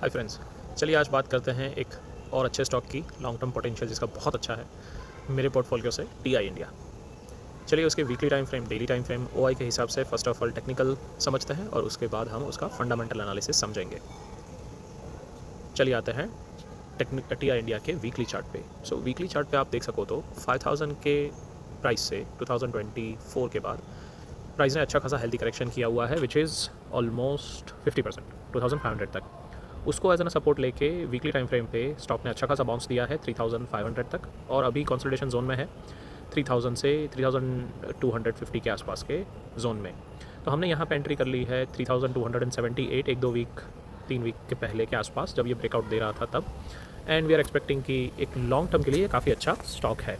Hi friends, चलिए आज बात करते हैं एक और अच्छे स्टॉक की लॉन्ग टर्म पोटेंशियल जिसका बहुत अच्छा है मेरे पोर्टफोलियो से टीआई इंडिया। चलिए उसके weekly time frame, daily time frame, OI के हिसाब से फर्स्ट ऑफ ऑल टेक्निकल समझते हैं और उसके बाद हम उसका फंडामेंटल एनालिसिस समझेंगे। चलिए आते हैं टीआई इंडिया के वीकली चार्ट पे। सो वीकली चार्ट पे आप देख सको तो 5000 के प्राइस से 2024 के बाद प्राइस ने अच्छा खासा हेल्दी करेक्शन किया हुआ है विच इज़ ऑलमोस्ट 50% 2500 तक। उसको एज एन सपोर्ट लेके वीकली टाइम फ्रेम पे स्टॉक ने अच्छा खासा बाउंस दिया है 3500 तक और अभी कंसोलिडेशन जोन में है 3000 से 3250 के आसपास के जोन में। तो हमने यहाँ पे एंट्री कर ली है 3278 एक दो वीक 3 वीक के पहले के आसपास जब ये ब्रेकआउट दे रहा था तब। एंड वी आर एक्सपेक्टिंग कि एक लॉन्ग टर्म के लिए काफ़ी अच्छा स्टॉक है।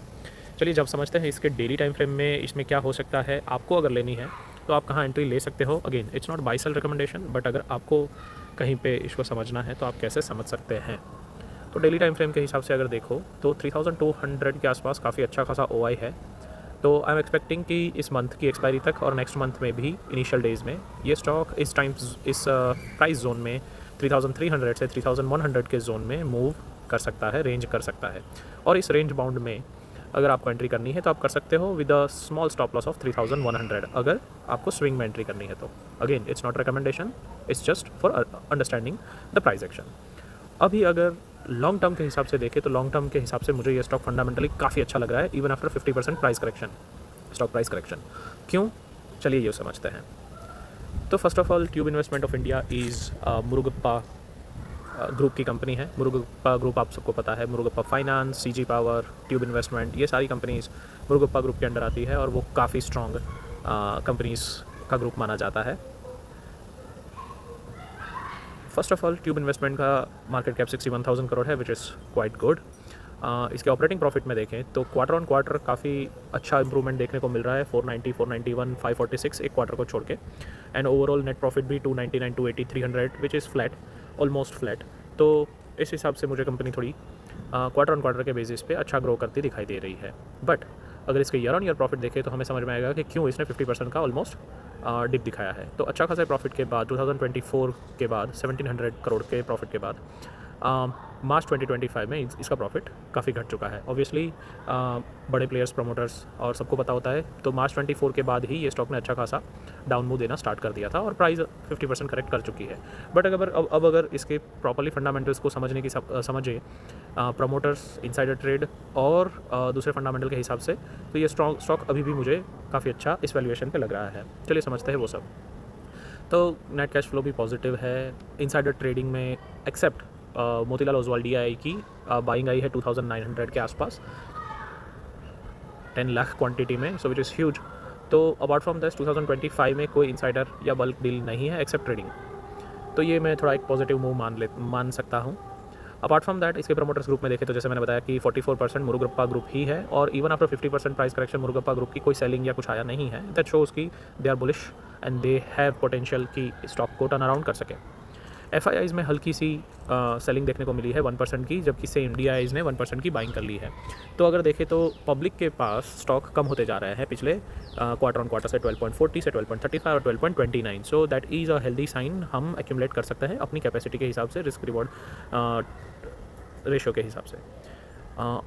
चलिए जब समझते हैं इसके डेली टाइम फ्रेम में इसमें क्या हो सकता है। आपको अगर लेनी है तो आप कहाँ एंट्री ले सकते हो। Again it's not buy sell recommendation, but अगर आपको कहीं पे इसको समझना है तो आप कैसे समझ सकते हैं। तो डेली टाइम फ्रेम के हिसाब से अगर देखो तो 3200 के आसपास काफ़ी अच्छा खासा ओआई है। तो आई एम एक्सपेक्टिंग कि इस मंथ की एक्सपायरी तक और नेक्स्ट मंथ में भी इनिशियल डेज़ में ये स्टॉक इस प्राइस जोन में 3300 से 3100 के जोन में मूव कर सकता है, रेंज कर सकता है। और इस रेंज बाउंड में अगर आपको एंट्री करनी है तो आप कर सकते हो with a small stop loss of 3100 अगर आपको स्विंग में एंट्री करनी है तो। Again it's not recommendation, it's just for understanding the price action. अभी अगर लॉन्ग टर्म के हिसाब से देखें तो लॉन्ग टर्म के हिसाब से मुझे ये स्टॉक फंडामेंटली काफ़ी अच्छा लग रहा है even after 50% price correction, stock price correction. क्यों, चलिए ये समझते हैं। तो first of all tube investment of India is Murugappa group की कंपनी है। मुरुगप्पा ग्रुप आप सबको पता है, Murugappa finance, CG power, tube investment, ये सारी कंपनीज मुरुगप्पा ग्रुप के अंडर आती है और वो काफ़ी स्ट्रॉन्ग कंपनीज का ग्रुप माना जाता है। First of all tube investment का मार्केट कैप 61,000 करोड़ है विच इज़ क्वाइट गुड। इसके ऑपरेटिंग प्रॉफिट में देखें तो क्वार्टर ऑन क्वार्टर काफ़ी अच्छा इंप्रूवमेंट देखने को मिल रहा है, 490, 491, 546 एक क्वार्टर को छोड़ के। एंड ओवरऑल नेट प्रॉफिट भी 299, 280, 300 which is flat, almost flat. तो इस हिसाब से मुझे कंपनी थोड़ी क्वार्टर ऑन क्वार्टर के बेसिस पे अच्छा ग्रो करती दिखाई दे रही है। बट अगर इसके ईयर ऑन ईयर प्रॉफिट देखें तो हमें समझ में आएगा कि क्यों इसने 50% का ऑलमोस्ट डिप दिखाया है। तो अच्छा खासा प्रॉफिट के बाद 2024 के बाद 1700 करोड़ के प्रॉफिट के बाद मार्च 2025 में इसका प्रॉफिट काफ़ी घट चुका है। ऑब्वियसली बड़े प्लेयर्स, प्रमोटर्स और सबको पता होता है। तो मार्च 24 के बाद ही ये स्टॉक ने अच्छा खासा डाउन मूव देना स्टार्ट कर दिया था और प्राइस 50% करेक्ट कर चुकी है। बट अब अगर इसके प्रॉपर्ली फंडामेंटल्स को समझने की समझे प्रमोटर्स, इनसाइडर ट्रेड और दूसरे फंडामेंटल के हिसाब से, तो ये स्टॉक अभी भी मुझे काफ़ी अच्छा इस वैल्यूएशन पे लग रहा है। चलिए समझते हैं वो सब। तो नेट कैश फ्लो भी पॉजिटिव है। इनसाइडर ट्रेडिंग में एक्सेप्ट मोतीलाल ओसवाल डीआई की बाइंग आई है 2900 के आसपास 10 लाख क्वांटिटी में, सो विच इज़ ह्यूज। तो अपार्ट फ्रॉम दिस 2025 में कोई इनसाइडर या बल्क डील नहीं है एक्सेप्ट ट्रेडिंग। तो ये मैं थोड़ा एक पॉजिटिव मूव मान सकता हूँ। अपार्ट फ्रॉम दैट इसके प्रमोटर्स ग्रुप में देखें तो जैसे मैंने बताया कि 44% मुरुगप्पा ग्रुप ही है और even after 50% price correction Murugappa group की कोई सेलिंग या कुछ आया नहीं है। दैट शोज़ की they are bullish and they have potential कि स्टॉक को टर्न अराउंड कर सके। एफआईआईज में हल्की सी सेलिंग देखने को मिली है 1% की, जबकि सेम डीआईज ने 1% की बाइंग कर ली है। तो अगर देखें तो पब्लिक के पास स्टॉक कम होते जा रहा है पिछले क्वार्टर ऑन क्वार्टर से 12.40 से 12.35 और 12.29। So that is a healthy sign. हम एक्यूमुलेट कर सकते हैं अपनी कैपेसिटी के हिसाब से, रिस्क रिवॉर्ड रेशियो के हिसाब से।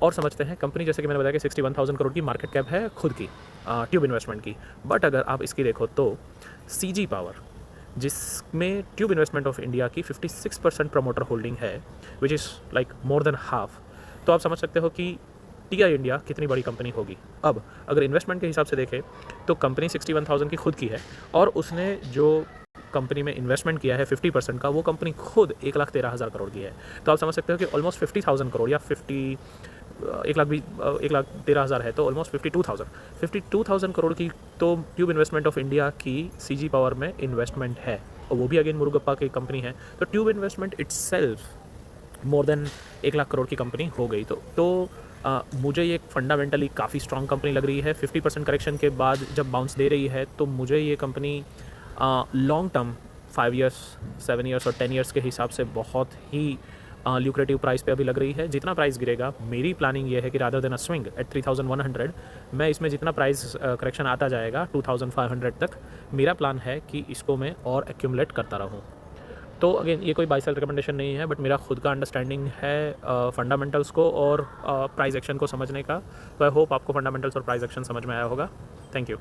और समझते हैं कंपनी, जैसे कि मैंने बताया कि 61,000 करोड़ की मार्केट कैप है खुद की ट्यूब इन्वेस्टमेंट की। बट अगर आप इसकी देखो तो सीजी पावर, जिसमें ट्यूब इन्वेस्टमेंट ऑफ इंडिया की 56% प्रमोटर होल्डिंग है which is like more than half, तो आप समझ सकते हो कि टीआई इंडिया कितनी बड़ी कंपनी होगी। अब अगर इन्वेस्टमेंट के हिसाब से देखें तो कंपनी 61,000 की खुद की है और उसने जो कंपनी में इन्वेस्टमेंट किया है 50% का, वो कंपनी खुद 1,13,000 करोड़ की है। तो आप समझ सकते हो कि ऑलमोस्ट 50,000 करोड़ या 1,13,000 है तो ऑलमोस्ट 52,000 करोड़ की तो ट्यूब इन्वेस्टमेंट ऑफ इंडिया की सीजी पावर में इन्वेस्टमेंट है और वो भी अगेन मुरुगप्पा की कंपनी है। तो tube investment itself more than 1,00,000 crore की कंपनी हो गई। तो मुझे ये फंडामेंटली काफ़ी स्ट्रॉन्ग कंपनी लग रही है। 50% करेक्शन के बाद जब बाउंस दे रही है तो मुझे ये company long term 5 years, 7 years और 10 ईयर्स के हिसाब से बहुत ही ल्यूक्रेटिव प्राइस पे अभी लग रही है। जितना प्राइस गिरेगा, मेरी प्लानिंग ये है कि rather than a swing at 3100, मैं इसमें जितना प्राइस करेक्शन आता जाएगा 2500 तक, मेरा प्लान है कि इसको मैं और एक्यूमुलेट करता रहूँ। तो अगेन ये कोई बाय सेल रिकमेंडेशन नहीं है, बट मेरा खुद का अंडरस्टैंडिंग है फंडामेंटल्स को और प्राइस एक्शन को समझने का। तो आई होप आपको फंडामेंटल्स और प्राइस एक्शन समझ में आया होगा। Thank you.